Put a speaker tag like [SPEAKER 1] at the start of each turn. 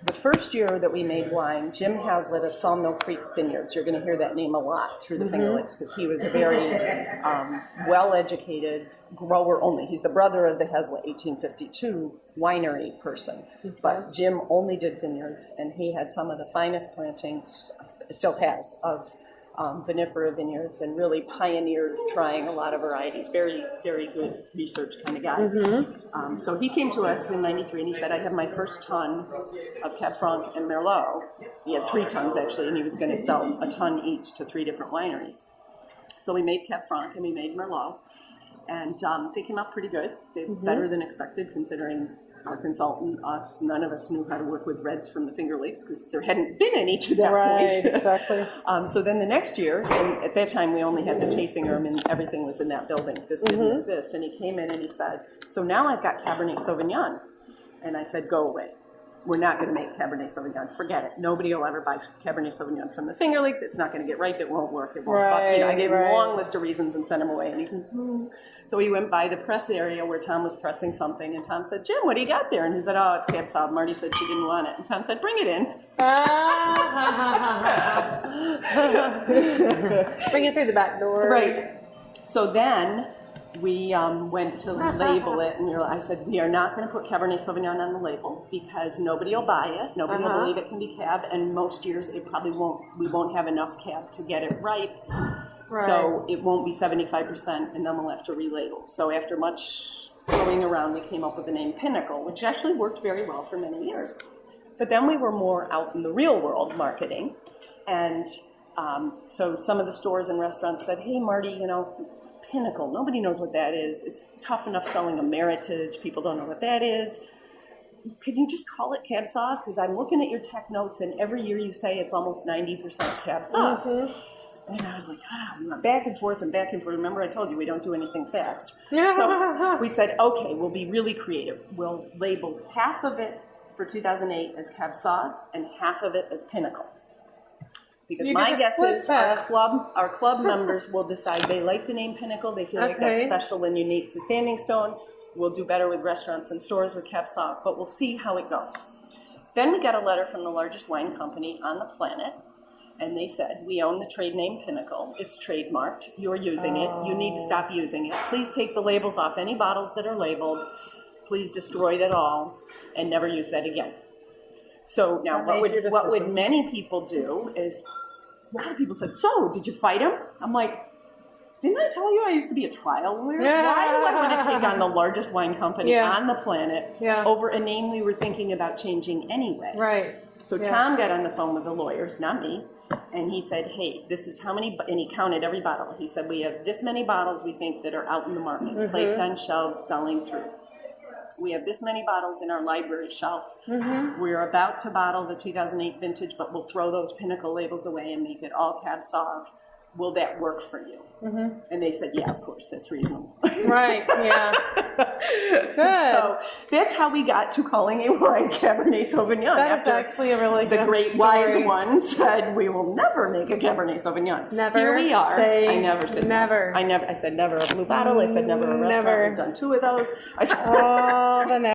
[SPEAKER 1] The first year that we made wine, Jim Hazlitt of Sawmill Creek Vineyards, you're going to hear that name a lot through the Finger Lakes because he was a very well-educated grower only. He's the brother of the Hazlitt 1852 winery person. But Jim only did vineyards, and he had some of the finest plantings, still has, of vinifera vineyards, and really pioneered trying a lot of varieties. Very, very good research kind of guy. So he came to us in '93 and he said, I have my first ton of Cab Franc and Merlot. He had 3 tons actually, and he was going to sell a ton each to 3 different wineries. So we made Cab Franc and we made Merlot, and they came out pretty good. They were better than expected considering our consultant, us, none of us knew how to work with reds from the Finger Lakes because there hadn't been any to that point.
[SPEAKER 2] Exactly.
[SPEAKER 1] So then the next year, and at that time we only had the tasting room and everything was in that building. This didn't exist. And he came in and he said, so now I've got Cabernet Sauvignon. And I said, go away. We're not going to make Cabernet Sauvignon. Forget it. Nobody will ever buy Cabernet Sauvignon from the Finger Lakes. It's not going to get ripe. It won't work. It won't. I gave him a long list of reasons and sent him away. And he So he went by the press area where Tom was pressing something. And Tom said, Jim, what do you got there? And he said, oh, it's Cab Sauv. Marty said she didn't want it. And Tom said, bring it in.
[SPEAKER 2] Bring it through the back door.
[SPEAKER 1] Right. So then we went to label it, and I said, we are not going to put Cabernet Sauvignon on the label because nobody will buy it. Nobody will believe it can be Cab, and most years it probably won't. We won't have enough Cab to get it ripe, so it won't be 75%, and then we'll have to relabel. So after much going around, we came up with the name Pinnacle, which actually worked very well for many years. But then we were more out in the real world marketing, and so some of the stores and restaurants said, hey, Marty, Pinnacle. Nobody knows what that is. It's tough enough selling a Meritage. People don't know what that is. Can you just call it Cab Sauv? Because I'm looking at your tech notes, and every year you say it's almost 90% Cab Sauv. And I was like, we went back and forth and back and forth. Remember I told you we don't do anything fast. So we said, okay, we'll be really creative. We'll label half of it for 2008 as Cab Sauv and half of it as Pinnacle. Because my guess is our club members will decide they like the name Pinnacle. They feel like that's special and unique to Standing Stone. We'll do better with restaurants and stores with Cab Sauv, but we'll see how it goes. Then we got a letter from the largest wine company on the planet, and they said, we own the trade name Pinnacle. It's trademarked. You're using it. You need to stop using it. Please take the labels off any bottles that are labeled. Please destroy that all and never use that again. So now what would many people do is, a lot of people said, so, did you fight him? I'm like, didn't I tell you I used to be a trial lawyer? Why do I want to take on the largest wine company on the planet over a name we were thinking about changing anyway?
[SPEAKER 2] Right.
[SPEAKER 1] So Tom got on the phone with the lawyers, not me, and he said, hey, this is how many, and he counted every bottle. He said, we have this many bottles we think that are out in the market, placed on shelves, selling through. We have this many bottles in our library shelf. We're about to bottle the 2008 vintage, but we'll throw those Pinnacle labels away and make it all Cab Sauv. Will that work for you? And they said, yeah, of course, that's reasonable.
[SPEAKER 2] Right, yeah. Good.
[SPEAKER 1] So that's how we got to calling a wine Cabernet Sauvignon.
[SPEAKER 2] That is actually a really good
[SPEAKER 1] The great
[SPEAKER 2] story.
[SPEAKER 1] wise one said, we will never make a Cabernet Sauvignon.
[SPEAKER 2] Never.
[SPEAKER 1] Here we are. I never said
[SPEAKER 2] never.
[SPEAKER 1] I said never a blue bottle. I said never a restaurant.
[SPEAKER 2] Never.
[SPEAKER 1] We've done 2 of those. I said,
[SPEAKER 2] all the